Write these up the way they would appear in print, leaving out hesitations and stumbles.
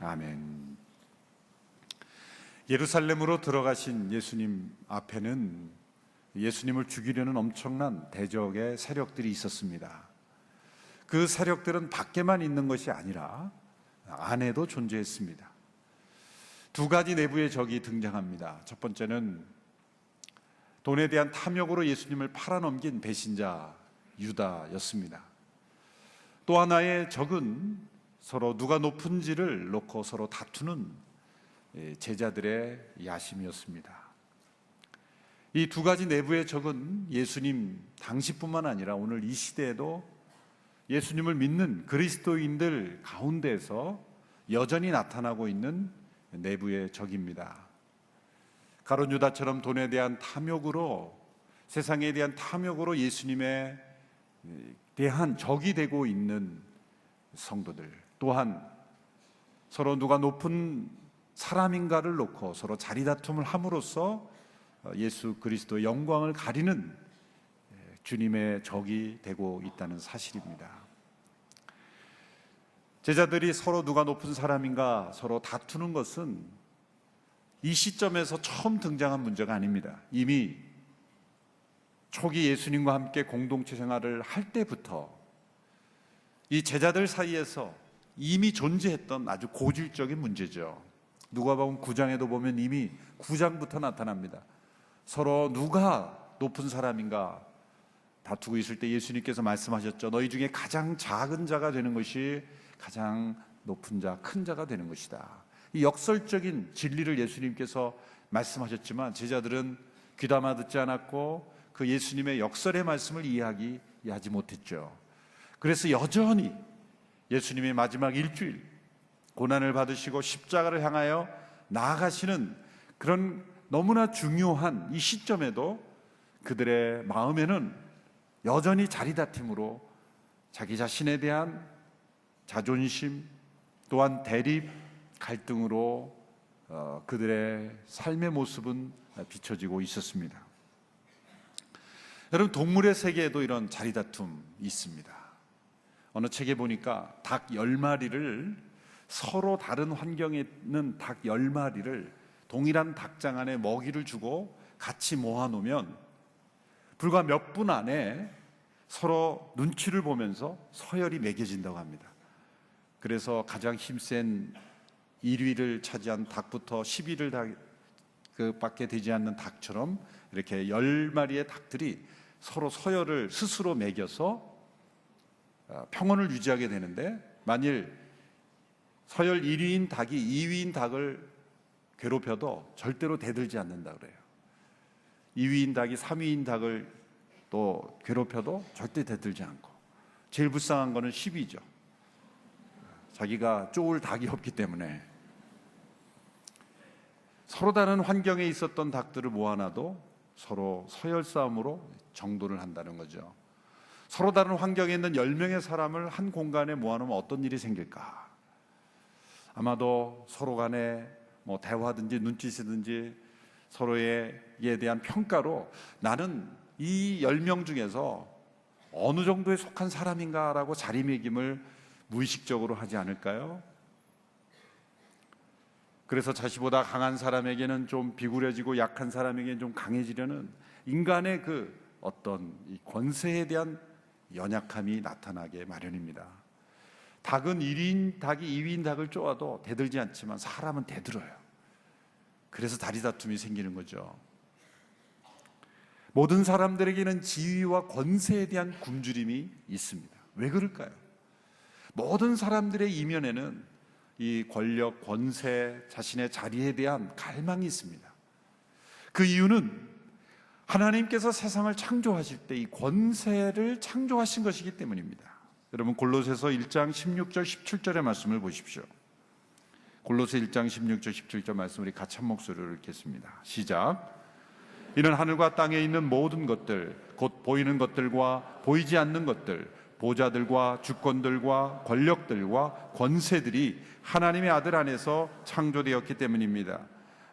아멘. 예루살렘으로 들어가신 예수님 앞에는 예수님을 죽이려는 엄청난 대적의 세력들이 있었습니다. 그 세력들은 밖에만 있는 것이 아니라 안에도 존재했습니다. 두 가지 내부의 적이 등장합니다. 첫 번째는 돈에 대한 탐욕으로 예수님을 팔아넘긴 배신자 유다였습니다. 또 하나의 적은 서로 누가 높은지를 놓고 서로 다투는 제자들의 야심이었습니다. 이 두 가지 내부의 적은 예수님 당시뿐만 아니라 오늘 이 시대에도 예수님을 믿는 그리스도인들 가운데에서 여전히 나타나고 있는 내부의 적입니다. 가룟 유다처럼 돈에 대한 탐욕으로, 세상에 대한 탐욕으로 예수님에 대한 적이 되고 있는 성도들, 또한 서로 누가 높은 사람인가를 놓고 서로 자리다툼을 함으로써 예수 그리스도의 영광을 가리는 주님의 적이 되고 있다는 사실입니다. 제자들이 서로 누가 높은 사람인가 서로 다투는 것은 이 시점에서 처음 등장한 문제가 아닙니다. 이미 초기 예수님과 함께 공동체 생활을 할 때부터 이 제자들 사이에서 이미 존재했던 아주 고질적인 문제죠. 누가복음 9장에도 보면 이미 9장부터 나타납니다. 서로 누가 높은 사람인가 다투고 있을 때 예수님께서 말씀하셨죠. 너희 중에 가장 작은 자가 되는 것이 가장 높은 자, 큰 자가 되는 것이다. 이 역설적인 진리를 예수님께서 말씀하셨지만 제자들은 귀담아 듣지 않았고 그 예수님의 역설의 말씀을 이해하지 못했죠. 그래서 여전히 예수님의 마지막 일주일 고난을 받으시고 십자가를 향하여 나아가시는 그런 너무나 중요한 이 시점에도 그들의 마음에는 여전히 자리다툼으로 자기 자신에 대한 자존심 또한 대립, 갈등으로 그들의 삶의 모습은 비춰지고 있었습니다. 여러분, 동물의 세계에도 이런 자리다툼이 있습니다. 어느 책에 보니까 닭 10마리를 서로 다른 환경에 있는 닭 10마리를 동일한 닭장 안에 먹이를 주고 같이 모아놓으면 불과 몇 분 안에 서로 눈치를 보면서 서열이 매겨진다고 합니다. 그래서 가장 힘센 1위를 차지한 닭부터 10위를 밖에 되지 않는 닭처럼 이렇게 10마리의 닭들이 서로 서열을 스스로 매겨서 평온을 유지하게 되는데, 만일 서열 1위인 닭이 2위인 닭을 괴롭혀도 절대로 대들지 않는다 그래요. 2위인 닭이 3위인 닭을 또 괴롭혀도 절대 대들지 않고, 제일 불쌍한 거는 10위죠. 자기가 쪼을 닭이 없기 때문에. 서로 다른 환경에 있었던 닭들을 모아놔도 서로 서열 싸움으로 정돈을 한다는 거죠. 서로 다른 환경에 있는 10명의 사람을 한 공간에 모아놓으면 어떤 일이 생길까? 아마도 서로 간에 대화든지 눈짓이든지 서로에 대한 평가로 나는 이 10명 중에서 어느 정도에 속한 사람인가라고 자리매김을 무의식적으로 하지 않을까요? 그래서 자신보다 강한 사람에게는 좀 비굴해지고 약한 사람에게는 좀 강해지려는 인간의 그 어떤 이 권세에 대한 연약함이 나타나게 마련입니다. 닭은 1위인 닭이 2위인 닭을 쪼아도 대들지 않지만 사람은 대들어요. 그래서 다리다툼이 생기는 거죠. 모든 사람들에게는 지위와 권세에 대한 굶주림이 있습니다. 왜 그럴까요? 모든 사람들의 이면에는 이 권력, 권세, 자신의 자리에 대한 갈망이 있습니다. 그 이유는 하나님께서 세상을 창조하실 때 이 권세를 창조하신 것이기 때문입니다. 여러분, 골로새서 1장 16절 17절의 말씀을 보십시오. 골로새 1장 16절 17절 말씀 우리 같이 한 목소리로 읽겠습니다. 시작. 이는 하늘과 땅에 있는 모든 것들, 곧 보이는 것들과 보이지 않는 것들, 보좌들과 주권들과 권력들과 권세들이 하나님의 아들 안에서 창조되었기 때문입니다.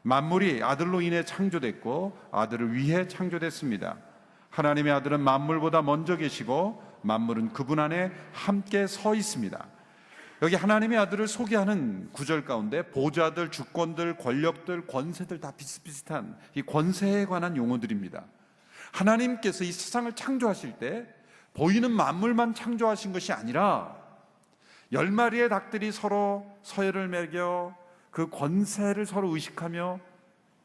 만물이 아들로 인해 창조됐고 아들을 위해 창조됐습니다. 하나님의 아들은 만물보다 먼저 계시고 만물은 그분 안에 함께 서 있습니다. 여기 하나님의 아들을 소개하는 구절 가운데 보좌들, 주권들, 권력들, 권세들 다 비슷비슷한 이 권세에 관한 용어들입니다. 하나님께서 이 세상을 창조하실 때 보이는 만물만 창조하신 것이 아니라 10마리의 닭들이 서로 서열을 매겨 그 권세를 서로 의식하며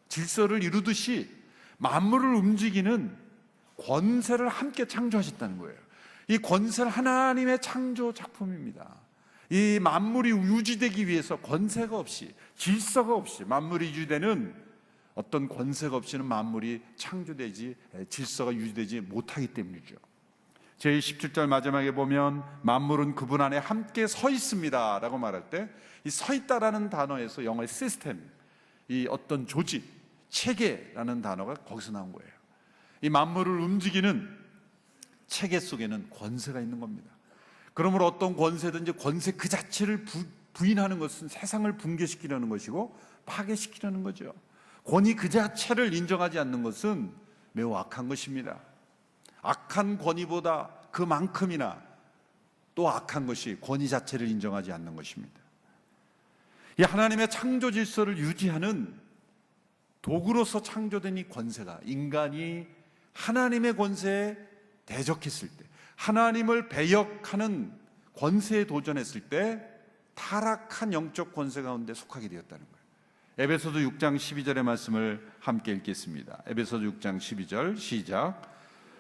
질서를 이루듯이 만물을 움직이는 권세를 함께 창조하셨다는 거예요. 이 권세는 하나님의 창조 작품입니다. 이 만물이 유지되기 위해서 권세가 없이, 질서가 없이, 만물이 유지되는 어떤 권세가 없이는 만물이 창조되지, 질서가 유지되지 못하기 때문이죠. 제17절 마지막에 보면 만물은 그분 안에 함께 서 있습니다 라고 말할 때 이 서 있다라는 단어에서 영어의 시스템, 이 어떤 조직, 체계라는 단어가 거기서 나온 거예요. 이 만물을 움직이는 체계 속에는 권세가 있는 겁니다. 그러므로 어떤 권세든지 권세 그 자체를 부인하는 것은 세상을 붕괴시키려는 것이고 파괴시키려는 거죠. 권위 그 자체를 인정하지 않는 것은 매우 악한 것입니다. 악한 권위보다 그만큼이나 또 악한 것이 권위 자체를 인정하지 않는 것입니다. 이 하나님의 창조 질서를 유지하는 도구로서 창조된 이 권세가 인간이 하나님의 권세에 대적했을 때, 하나님을 배역하는 권세에 도전했을 때 타락한 영적 권세 가운데 속하게 되었다는 거예요. 에베소서 6장 12절의 말씀을 함께 읽겠습니다. 에베소서 6장 12절 시작.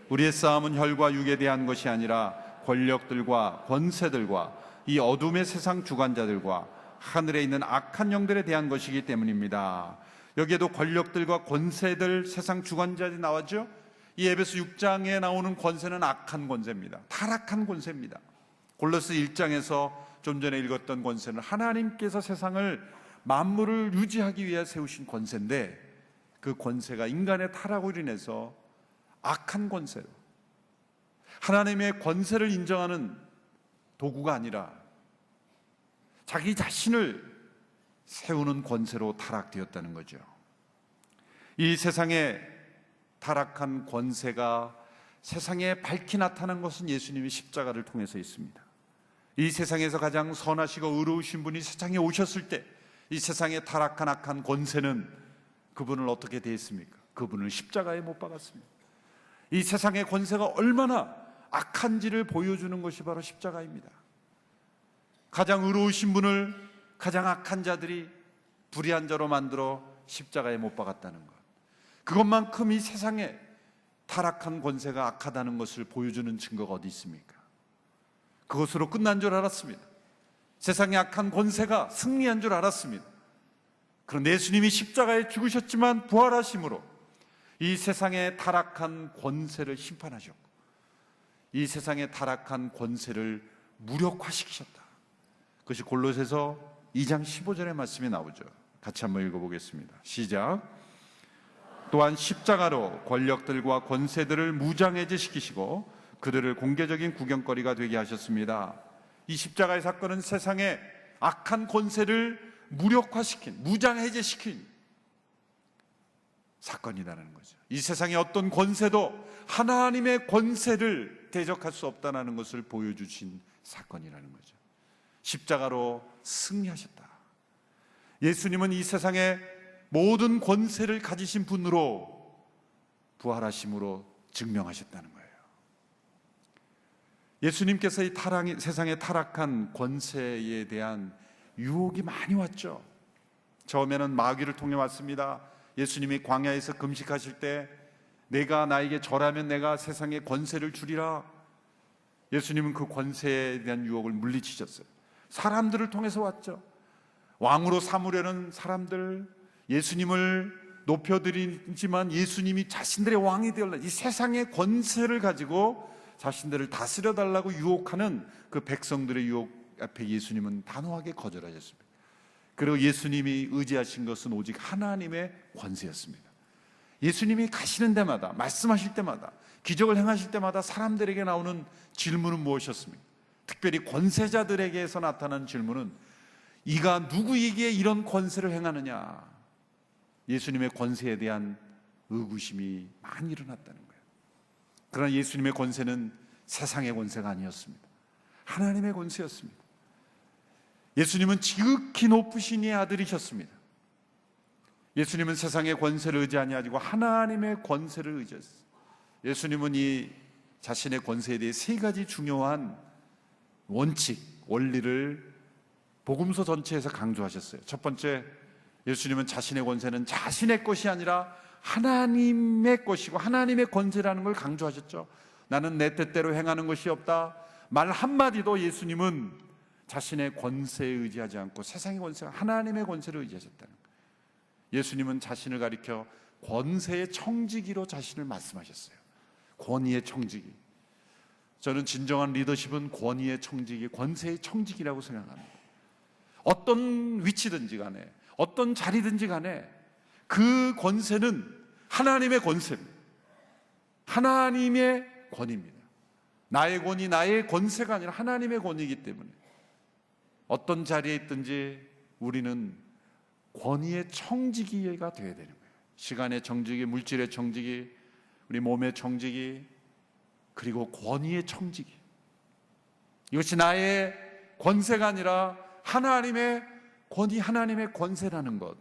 우리의 싸움은 혈과 육에 대한 것이 아니라 권력들과 권세들과 이 어둠의 세상 주관자들과 하늘에 있는 악한 영들에 대한 것이기 때문입니다. 여기에도 권력들과 권세들, 세상 주관자들이 나왔죠. 이 에베소 6장에 나오는 권세는 악한 권세입니다. 타락한 권세입니다. 골로새 1장에서 좀 전에 읽었던 권세는 하나님께서 세상을 만물을 유지하기 위해 세우신 권세인데 그 권세가 인간의 타락으로 인해서 악한 권세로 하나님의 권세를 인정하는 도구가 아니라 자기 자신을 세우는 권세로 타락되었다는 거죠. 이 세상에 타락한 권세가 세상에 밝히 나타난 것은 예수님의 십자가를 통해서 있습니다. 이 세상에서 가장 선하시고 의로우신 분이 세상에 오셨을 때 이 세상에 타락한 악한 권세는 그분을 어떻게 대했습니까? 그분을 십자가에 못 박았습니다. 이 세상의 권세가 얼마나 악한지를 보여주는 것이 바로 십자가입니다. 가장 의로우신 분을 가장 악한 자들이 불의한 자로 만들어 십자가에 못 박았다는 것, 그것만큼 이 세상에 타락한 권세가 악하다는 것을 보여주는 증거가 어디 있습니까? 그것으로 끝난 줄 알았습니다. 세상의 악한 권세가 승리한 줄 알았습니다. 그런데 예수님이 십자가에 죽으셨지만 부활하심으로 이 세상의 타락한 권세를 심판하셨고 이 세상의 타락한 권세를 무력화시키셨다. 그것이 골로새서 2장 15절의 말씀이 나오죠. 같이 한번 읽어보겠습니다. 시작. 또한 십자가로 권력들과 권세들을 무장해제시키시고 그들을 공개적인 구경거리가 되게 하셨습니다. 이 십자가의 사건은 세상의 악한 권세를 무력화시킨, 무장해제시킨 사건이라는 거죠. 이 세상의 어떤 권세도 하나님의 권세를 대적할 수 없다는 것을 보여주신 사건이라는 거죠. 십자가로 승리하셨다. 예수님은 이 세상의 모든 권세를 가지신 분으로 부활하심으로 증명하셨다는 거예요. 예수님께서 이 세상의 타락한 권세에 대한 유혹이 많이 왔죠. 처음에는 마귀를 통해 왔습니다. 예수님이 광야에서 금식하실 때 내가 나에게 절하면 내가 세상의 권세를 주리라. 예수님은 그 권세에 대한 유혹을 물리치셨어요. 사람들을 통해서 왔죠. 왕으로 삼으려는 사람들, 예수님을 높여드리지만 예수님이 자신들의 왕이 되어라, 이 세상의 권세를 가지고 자신들을 다스려 달라고 유혹하는 그 백성들의 유혹 앞에 예수님은 단호하게 거절하셨습니다. 그리고 예수님이 의지하신 것은 오직 하나님의 권세였습니다. 예수님이 가시는 데마다, 말씀하실 때마다, 기적을 행하실 때마다 사람들에게 나오는 질문은 무엇이었습니까? 특별히 권세자들에게서 나타나는 질문은 이가 누구에게 이런 권세를 행하느냐? 예수님의 권세에 대한 의구심이 많이 일어났다는 거예요. 그러나 예수님의 권세는 세상의 권세가 아니었습니다. 하나님의 권세였습니다. 예수님은 지극히 높으신 이의 아들이셨습니다. 예수님은 세상의 권세를 의지하지 아니고 하나님의 권세를 의지했어요. 예수님은 이 자신의 권세에 대해 세 가지 중요한 원칙, 원리를 복음서 전체에서 강조하셨어요. 첫 번째, 예수님은 자신의 권세는 자신의 것이 아니라 하나님의 것이고 하나님의 권세라는 걸 강조하셨죠. 나는 내 뜻대로 행하는 것이 없다. 말 한마디도 예수님은 자신의 권세에 의지하지 않고 세상의 권세, 하나님의 권세를 의지하셨다는 거예요. 예수님은 자신을 가리켜 권세의 청지기로 자신을 말씀하셨어요. 권위의 청지기. 저는 진정한 리더십은 권위의 청지기, 권세의 청지기라고 생각합니다. 어떤 위치든지 간에, 어떤 자리든지 간에 그 권세는 하나님의 권세입니다. 하나님의 권위입니다. 나의 권위, 나의 권세가 아니라 하나님의 권위이기 때문에 어떤 자리에 있든지 우리는 권위의 청지기가 되어야 되는 거예요. 시간의 청지기, 물질의 청지기, 우리 몸의 청지기, 그리고 권위의 청지기. 이것이 나의 권세가 아니라 하나님의 권위, 하나님의 권세라는 것,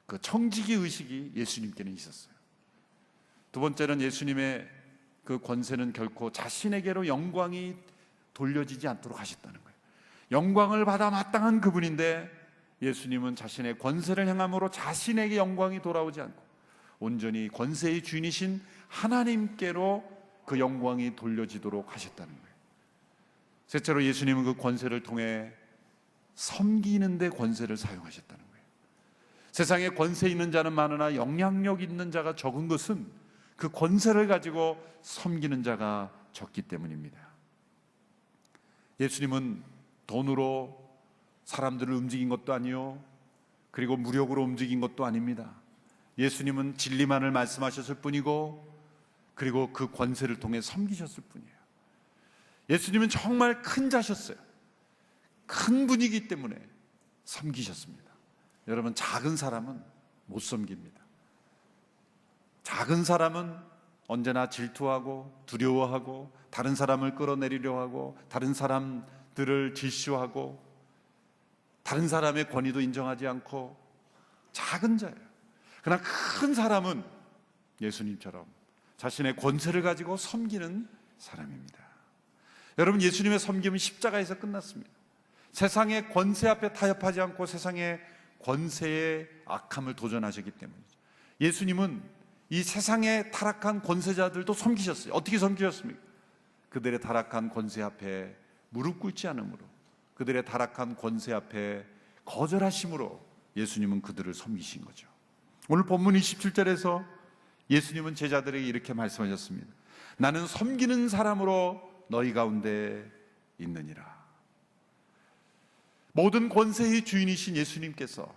그 청지기 의식이 예수님께는 있었어요. 두 번째는 예수님의 그 권세는 결코 자신에게로 영광이 돌려지지 않도록 하셨다는 거예요. 영광을 받아 마땅한 그분인데 예수님은 자신의 권세를 행함으로 자신에게 영광이 돌아오지 않고 온전히 권세의 주인이신 하나님께로 그 영광이 돌려지도록 하셨다는 거예요. 셋째로 예수님은 그 권세를 통해 섬기는 데 권세를 사용하셨다는 거예요. 세상에 권세 있는 자는 많으나 영향력 있는 자가 적은 것은 그 권세를 가지고 섬기는 자가 적기 때문입니다. 예수님은 돈으로 사람들을 움직인 것도 아니요, 그리고 무력으로 움직인 것도 아닙니다. 예수님은 진리만을 말씀하셨을 뿐이고, 그리고 그 권세를 통해 섬기셨을 뿐이에요. 예수님은 정말 큰 자셨어요. 큰 분이기 때문에 섬기셨습니다. 여러분, 작은 사람은 못 섬깁니다. 작은 사람은 언제나 질투하고 두려워하고 다른 사람을 끌어내리려 하고 다른 사람들을 질시하고 다른 사람의 권위도 인정하지 않고 작은 자예요. 그러나 큰 사람은 예수님처럼 자신의 권세를 가지고 섬기는 사람입니다. 여러분, 예수님의 섬김은 십자가에서 끝났습니다. 세상의 권세 앞에 타협하지 않고 세상의 권세의 악함을 도전하셨기 때문이죠. 예수님은 이 세상의 타락한 권세자들도 섬기셨어요. 어떻게 섬기셨습니까? 그들의 타락한 권세 앞에 무릎 꿇지 않음으로, 그들의 타락한 권세 앞에 거절하심으로 예수님은 그들을 섬기신 거죠. 오늘 본문 27절에서 예수님은 제자들에게 이렇게 말씀하셨습니다. 나는 섬기는 사람으로 너희 가운데 있느니라. 모든 권세의 주인이신 예수님께서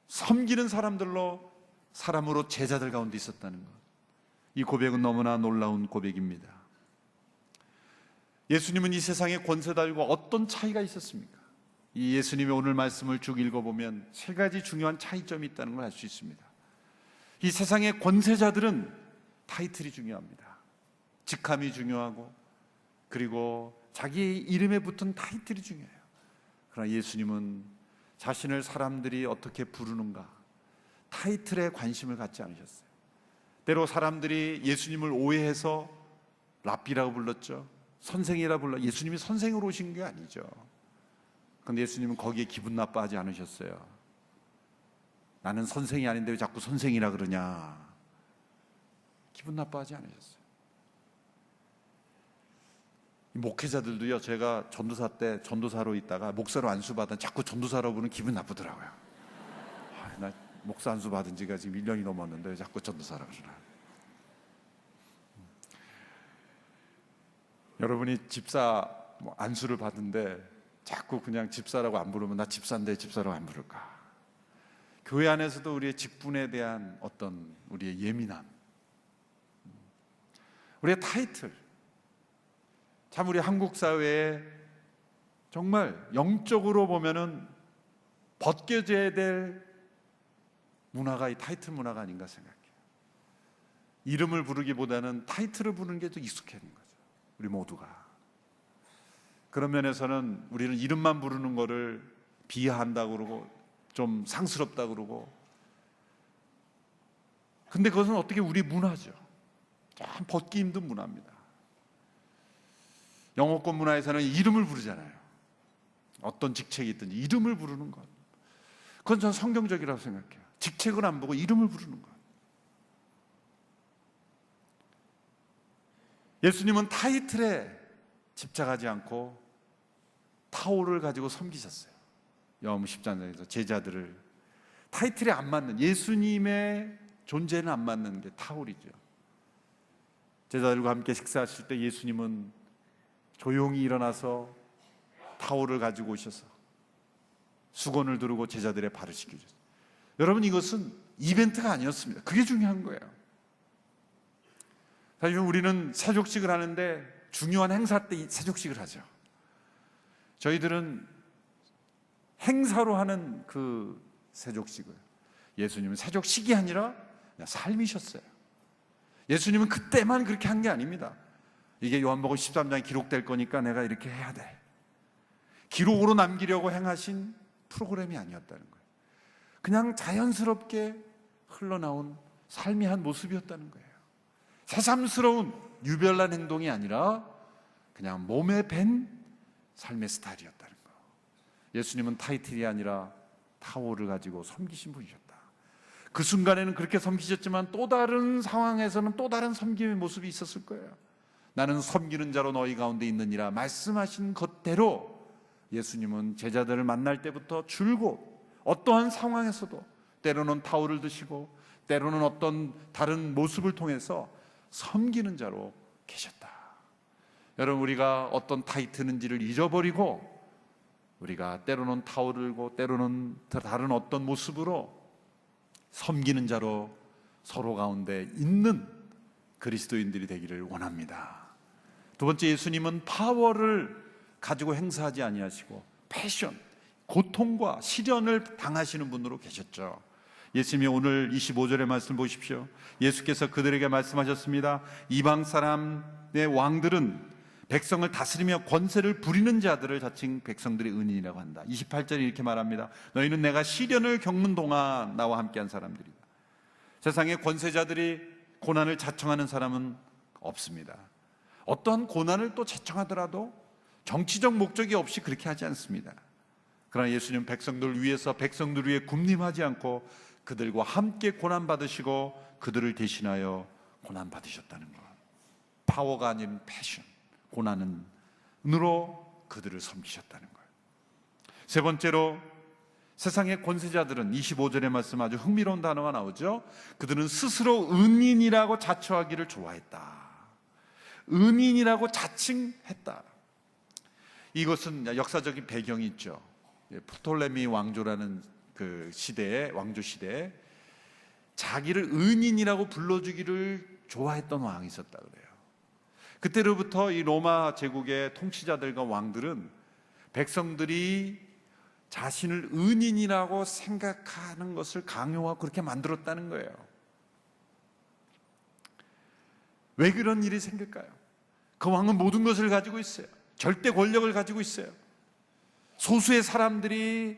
섬기는 사람으로 제자들 가운데 있었다는 것, 이 고백은 너무나 놀라운 고백입니다. 예수님은 이 세상의 권세들과 어떤 차이가 있었습니까? 이 예수님의 오늘 말씀을 쭉 읽어보면 세 가지 중요한 차이점이 있다는 걸 알 수 있습니다. 이 세상의 권세자들은 타이틀이 중요합니다. 직함이 중요하고, 그리고 자기 이름에 붙은 타이틀이 중요해요. 그러나 예수님은 자신을 사람들이 어떻게 부르는가, 타이틀에 관심을 갖지 않으셨어요. 때로 사람들이 예수님을 오해해서 랍비라고 불렀죠. 선생이라 불러. 예수님이 선생으로 오신 게 아니죠. 그런데 예수님은 거기에 기분 나빠하지 않으셨어요. 나는 선생이 아닌데 왜 자꾸 선생이라 그러냐, 기분 나빠하지 않으셨어요. 목회자들도요, 제가 전도사 때 전도사로 있다가 목사로 안수받은 자꾸 전도사로 부르면 기분 나쁘더라고요. 나 목사 안수 받은 지가 지금 1년이 넘었는데 왜 자꾸 전도사라고 그러나. 여러분이 집사 안수를 받은데 자꾸 그냥 집사라고 안 부르면 나 집사인데 집사라고 안 부를까? 교회 안에서도 우리의 직분에 대한 어떤 우리의 예민함, 우리의 타이틀, 참 우리 한국 사회에 정말 영적으로 보면은 벗겨져야 될 문화가 이 타이틀 문화가 아닌가 생각해요. 이름을 부르기보다는 타이틀을 부르는 게 더 익숙해진 거죠, 우리 모두가. 그런 면에서는 우리는 이름만 부르는 거를 비하한다고 그러고 좀 상스럽다고 그러고. 근데 그것은 어떻게 우리 문화죠. 참 벗기 힘든 문화입니다. 영어권 문화에서는 이름을 부르잖아요. 어떤 직책이 있든지 이름을 부르는 것, 그건 전 성경적이라고 생각해요. 직책을 안 보고 이름을 부르는 것. 예수님은 타이틀에 집착하지 않고 타오를 가지고 섬기셨어요. 요한복음 10장에서 제자들을, 타이틀에 안 맞는, 예수님의 존재는 안 맞는 게 타올이죠. 제자들과 함께 식사하실 때 예수님은 조용히 일어나서 타올을 가지고 오셔서 수건을 두르고 제자들의 발을 씻겨주셨어요. 여러분, 이것은 이벤트가 아니었습니다. 그게 중요한 거예요. 사실 우리는 세족식을 하는데 중요한 행사 때 세족식을 하죠. 저희들은 행사로 하는 그 세족식을, 예수님은 세족식이 아니라 그냥 삶이셨어요. 예수님은 그때만 그렇게 한 게 아닙니다. 이게 요한복음 13장에 기록될 거니까 내가 이렇게 해야 돼, 기록으로 남기려고 행하신 프로그램이 아니었다는 거예요. 그냥 자연스럽게 흘러나온 삶의 한 모습이었다는 거예요. 새삼스러운 유별난 행동이 아니라 그냥 몸에 밴 삶의 스타일이었다는 거예요. 예수님은 타이틀이 아니라 타오를 가지고 섬기신 분이셨다. 그 순간에는 그렇게 섬기셨지만 또 다른 상황에서는 또 다른 섬김의 모습이 있었을 거예요. 나는 섬기는 자로 너희 가운데 있느니라 말씀하신 것대로 예수님은 제자들을 만날 때부터 줄곧 어떠한 상황에서도 때로는 타올을 드시고 때로는 어떤 다른 모습을 통해서 섬기는 자로 계셨다. 여러분, 우리가 어떤 타이틀인지를 잊어버리고 우리가 때로는 타올을 들고 때로는 다른 어떤 모습으로 섬기는 자로 서로 가운데 있는 그리스도인들이 되기를 원합니다. 두 번째, 예수님은 파워를 가지고 행사하지 아니하시고 패션, 고통과 시련을 당하시는 분으로 계셨죠. 예수님이 오늘 25절의 말씀 보십시오. 예수께서 그들에게 말씀하셨습니다. 이방 사람의 왕들은 백성을 다스리며 권세를 부리는 자들을 자칭 백성들의 은인이라고 한다. 28절에 이렇게 말합니다. 너희는 내가 시련을 겪는 동안 나와 함께한 사람들이다. 세상의 권세자들이 고난을 자청하는 사람은 없습니다. 어떠한 고난을 또 자청하더라도 정치적 목적이 없이 그렇게 하지 않습니다. 그러나 예수님은 백성들 위해서 백성들 위해 군림하지 않고 그들과 함께 고난받으시고 그들을 대신하여 고난받으셨다는 것. 파워가 아닌 패션, 고난으로 그들을 섬기셨다는 거예요. 세 번째로, 세상의 권세자들은 25절의 말씀 아주 흥미로운 단어가 나오죠. 그들은 스스로 은인이라고 자처하기를 좋아했다. 은인이라고 자칭했다. 이것은 역사적인 배경이 있죠. 프톨레미 왕조라는 그 시대에, 왕조 시대에 자기를 은인이라고 불러주기를 좋아했던 왕이 있었다 그래요. 그때로부터 이 로마 제국의 통치자들과 왕들은 백성들이 자신을 은인이라고 생각하는 것을 강요하고 그렇게 만들었다는 거예요. 왜 그런 일이 생길까요? 그 왕은 모든 것을 가지고 있어요. 절대 권력을 가지고 있어요. 소수의 사람들이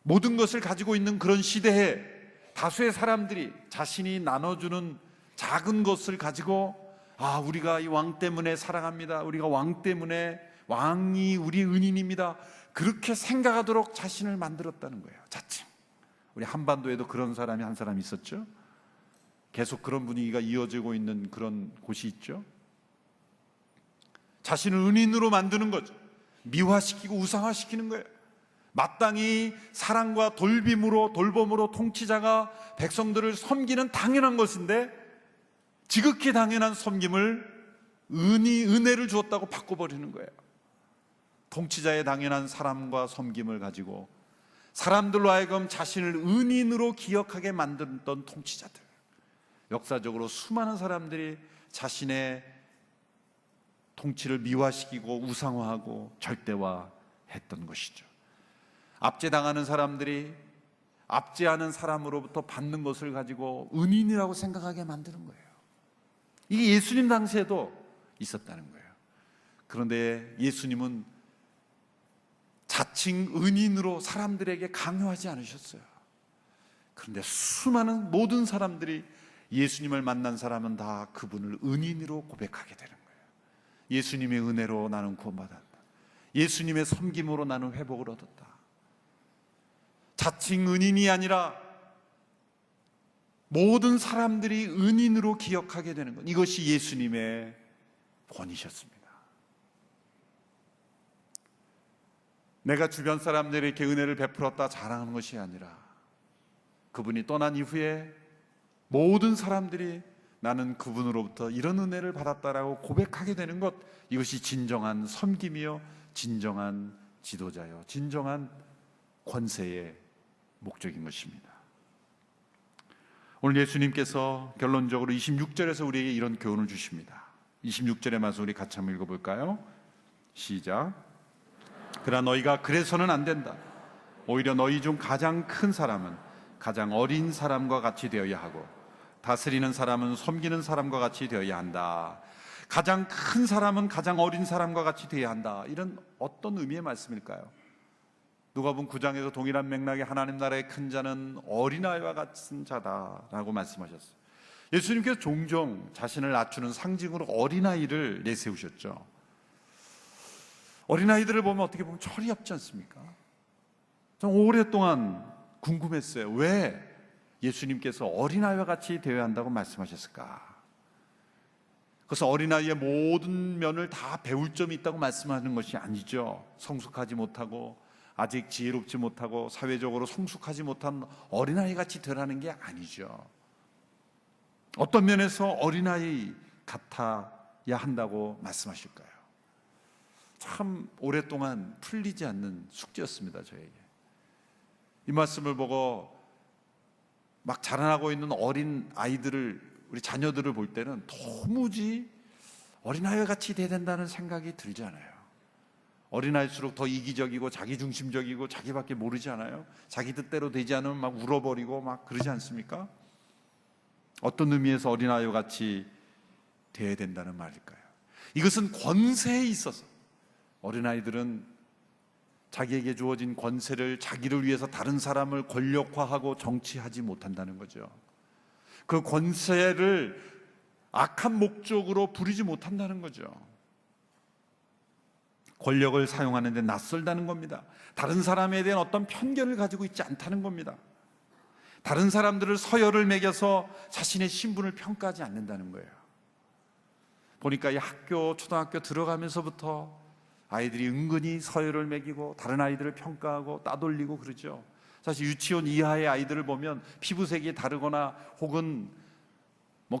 모든 것을 가지고 있는 그런 시대에 다수의 사람들이 자신이 나눠주는 작은 것을 가지고, 우리가 이 왕 때문에 사랑합니다, 우리가 왕 때문에, 왕이 우리 은인입니다, 그렇게 생각하도록 자신을 만들었다는 거예요. 자칭. 우리 한반도에도 그런 사람이 한 사람 있었죠. 계속 그런 분위기가 이어지고 있는 그런 곳이 있죠. 자신을 은인으로 만드는 거죠. 미화시키고 우상화시키는 거예요. 마땅히 사랑과 돌봄으로 통치자가 백성들을 섬기는 당연한 것인데 지극히 당연한 섬김을 은혜를 주었다고 바꿔버리는 거예요. 통치자의 당연한 사랑과 섬김을 가지고 사람들로 하여금 자신을 은인으로 기억하게 만들었던 통치자들, 역사적으로 수많은 사람들이 자신의 통치를 미화시키고 우상화하고 절대화했던 것이죠. 압제당하는 사람들이 압제하는 사람으로부터 받는 것을 가지고 은인이라고 생각하게 만드는 거예요. 이게 예수님 당시에도 있었다는 거예요. 그런데 예수님은 자칭 은인으로 사람들에게 강요하지 않으셨어요. 그런데 수많은 모든 사람들이 예수님을 만난 사람은 다 그분을 은인으로 고백하게 되는 거예요. 예수님의 은혜로 나는 구원받았다. 예수님의 섬김으로 나는 회복을 얻었다. 자칭 은인이 아니라 모든 사람들이 은인으로 기억하게 되는 것, 이것이 예수님의 본이셨습니다. 내가 주변 사람들에게 은혜를 베풀었다 자랑하는 것이 아니라 그분이 떠난 이후에 모든 사람들이 나는 그분으로부터 이런 은혜를 받았다라고 고백하게 되는 것, 이것이 진정한 섬김이요, 진정한 지도자요, 진정한 권세의 목적인 것입니다. 오늘 예수님께서 결론적으로 26절에서 우리에게 이런 교훈을 주십니다. 26절의 말씀 우리 같이 한번 읽어볼까요? 시작. 그러나 너희가 그래서는 안 된다. 오히려 너희 중 가장 큰 사람은 가장 어린 사람과 같이 되어야 하고 다스리는 사람은 섬기는 사람과 같이 되어야 한다. 가장 큰 사람은 가장 어린 사람과 같이 되어야 한다. 이런 어떤 의미의 말씀일까요? 누가복음 9장에서 동일한 맥락의 하나님 나라의 큰 자는 어린아이와 같은 자다라고 말씀하셨어요. 예수님께서 종종 자신을 낮추는 상징으로 어린아이를 내세우셨죠. 어린아이들을 보면 어떻게 보면 철이 없지 않습니까? 좀 오랫동안 궁금했어요. 왜 예수님께서 어린아이와 같이 되어야 한다고 말씀하셨을까? 그래서 어린아이의 모든 면을 다 배울 점이 있다고 말씀하는 것이 아니죠. 성숙하지 못하고 아직 지혜롭지 못하고 사회적으로 성숙하지 못한 어린아이 같이 되라는 게 아니죠. 어떤 면에서 어린아이 같아야 한다고 말씀하실까요? 참 오랫동안 풀리지 않는 숙제였습니다, 저에게. 이 말씀을 보고 막 자라나고 있는 어린 아이들을, 우리 자녀들을 볼 때는 도무지 어린아이와 같이 돼야 된다는 생각이 들지 않아요. 어린아이일수록 더 이기적이고 자기중심적이고 자기밖에 모르지 않아요? 자기 뜻대로 되지 않으면 막 울어버리고 막 그러지 않습니까? 어떤 의미에서 어린아이와 같이 돼야 된다는 말일까요? 이것은 권세에 있어서 어린아이들은 자기에게 주어진 권세를 자기를 위해서 다른 사람을 권력화하고 정치하지 못한다는 거죠. 그 권세를 악한 목적으로 부리지 못한다는 거죠. 권력을 사용하는 데 낯설다는 겁니다. 다른 사람에 대한 어떤 편견을 가지고 있지 않다는 겁니다. 다른 사람들을 서열을 매겨서 자신의 신분을 평가하지 않는다는 거예요. 보니까 이 학교, 초등학교 들어가면서부터 아이들이 은근히 서열을 매기고 다른 아이들을 평가하고 따돌리고 그러죠. 사실 유치원 이하의 아이들을 보면 피부색이 다르거나 혹은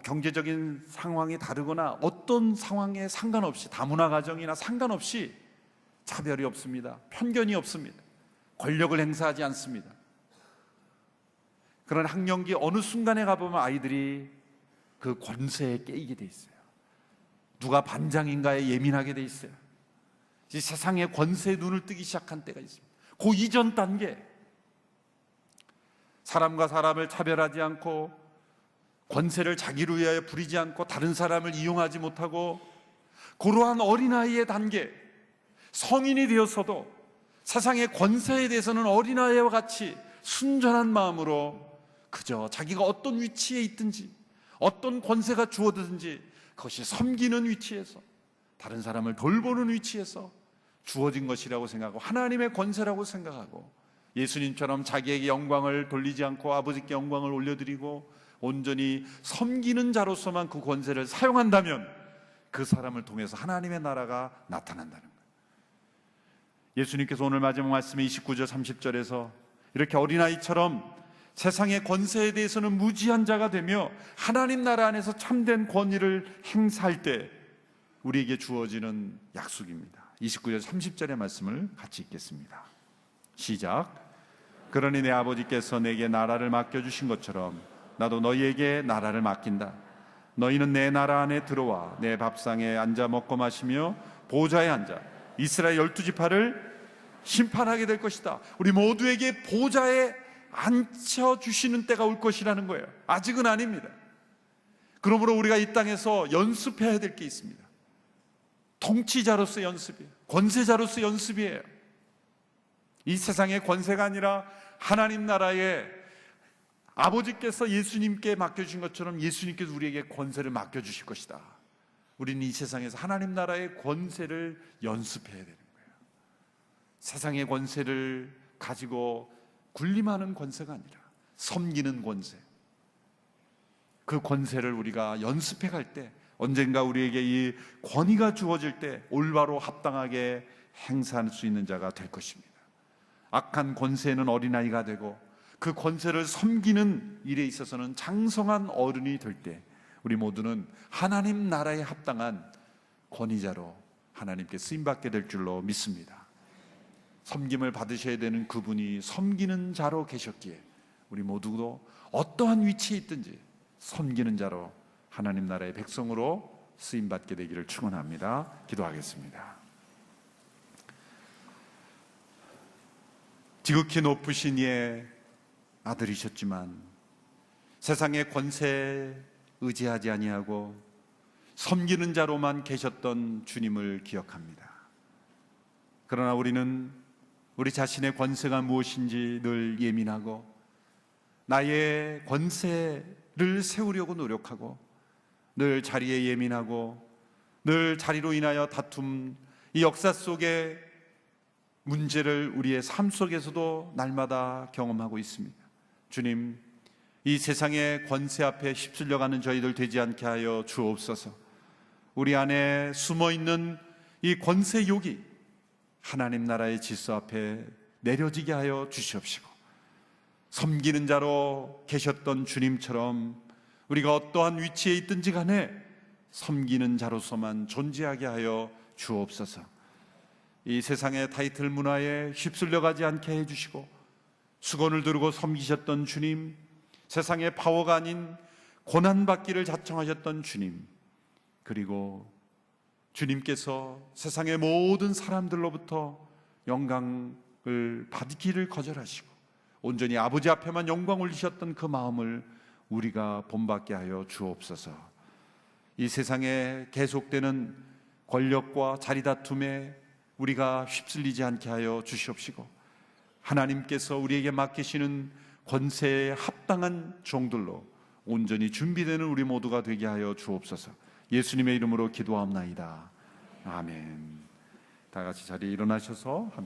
경제적인 상황이 다르거나 어떤 상황에 상관없이, 다문화 가정이나 상관없이 차별이 없습니다. 편견이 없습니다. 권력을 행사하지 않습니다. 그런 학령기 어느 순간에 가보면 아이들이 그 권세에 깨이게 돼 있어요. 누가 반장인가에 예민하게 돼 있어요. 이 세상의 권세에 눈을 뜨기 시작한 때가 있습니다. 그 이전 단계, 사람과 사람을 차별하지 않고 권세를 자기를 위하여 부리지 않고 다른 사람을 이용하지 못하고, 그러한 어린아이의 단계, 성인이 되었어도 세상의 권세에 대해서는 어린아이와 같이 순전한 마음으로 그저 자기가 어떤 위치에 있든지 어떤 권세가 주어지든지 그것이 섬기는 위치에서, 다른 사람을 돌보는 위치에서 주어진 것이라고 생각하고 하나님의 권세라고 생각하고, 예수님처럼 자기에게 영광을 돌리지 않고 아버지께 영광을 올려드리고 온전히 섬기는 자로서만 그 권세를 사용한다면 그 사람을 통해서 하나님의 나라가 나타난다는 거예요. 예수님께서 오늘 마지막 말씀에 29절 30절에서 이렇게 어린아이처럼 세상의 권세에 대해서는 무지한 자가 되며 하나님 나라 안에서 참된 권위를 행사할 때 우리에게 주어지는 약속입니다. 29절 30절의 말씀을 같이 읽겠습니다. 시작. 그러니 내 아버지께서 내게 나라를 맡겨주신 것처럼 나도 너희에게 나라를 맡긴다. 너희는 내 나라 안에 들어와 내 밥상에 앉아 먹고 마시며 보좌에 앉아 이스라엘 12지파를 심판하게 될 것이다. 우리 모두에게 보좌에 앉혀주시는 때가 올 것이라는 거예요. 아직은 아닙니다. 그러므로 우리가 이 땅에서 연습해야 될 게 있습니다. 통치자로서 연습이에요. 권세자로서 연습이에요. 이 세상의 권세가 아니라 하나님 나라의 아버지께서 예수님께 맡겨주신 것처럼 예수님께서 우리에게 권세를 맡겨주실 것이다. 우리는 이 세상에서 하나님 나라의 권세를 연습해야 되는 거예요. 세상의 권세를 가지고 군림하는 권세가 아니라 섬기는 권세, 그 권세를 우리가 연습해 갈 때 언젠가 우리에게 이 권위가 주어질 때 올바로 합당하게 행사할 수 있는 자가 될 것입니다. 악한 권세는 어린아이가 되고 그 권세를 섬기는 일에 있어서는 장성한 어른이 될 때 우리 모두는 하나님 나라에 합당한 권위자로 하나님께 쓰임받게 될 줄로 믿습니다. 섬김을 받으셔야 되는 그분이 섬기는 자로 계셨기에 우리 모두도 어떠한 위치에 있든지 섬기는 자로 하나님 나라의 백성으로 쓰임받게 되기를 축원합니다. 기도하겠습니다. 지극히 높으신 이의 아들이셨지만 세상의 권세에 의지하지 아니하고 섬기는 자로만 계셨던 주님을 기억합니다. 그러나 우리는 우리 자신의 권세가 무엇인지 늘 예민하고 나의 권세를 세우려고 노력하고 늘 자리에 예민하고 늘 자리로 인하여 다툼, 이 역사 속에 문제를 우리의 삶 속에서도 날마다 경험하고 있습니다. 주님, 이 세상의 권세 앞에 휩쓸려가는 저희들 되지 않게 하여 주옵소서. 우리 안에 숨어있는 이 권세욕이 하나님 나라의 질서 앞에 내려지게 하여 주시옵시고 섬기는 자로 계셨던 주님처럼 우리가 어떠한 위치에 있든지 간에 섬기는 자로서만 존재하게 하여 주옵소서. 이 세상의 타이틀 문화에 휩쓸려가지 않게 해주시고 수건을 두르고 섬기셨던 주님, 세상의 파워가 아닌 고난받기를 자청하셨던 주님, 그리고 주님께서 세상의 모든 사람들로부터 영광을 받기를 거절하시고 온전히 아버지 앞에만 영광 올리셨던 그 마음을 우리가 본받게 하여 주옵소서. 이 세상에 계속되는 권력과 자리다툼에 우리가 휩쓸리지 않게 하여 주시옵시고 하나님께서 우리에게 맡기시는 권세에 합당한 종들로 온전히 준비되는 우리 모두가 되게 하여 주옵소서. 예수님의 이름으로 기도하옵나이다. 아멘. 다 같이 자리에 일어나셔서 함께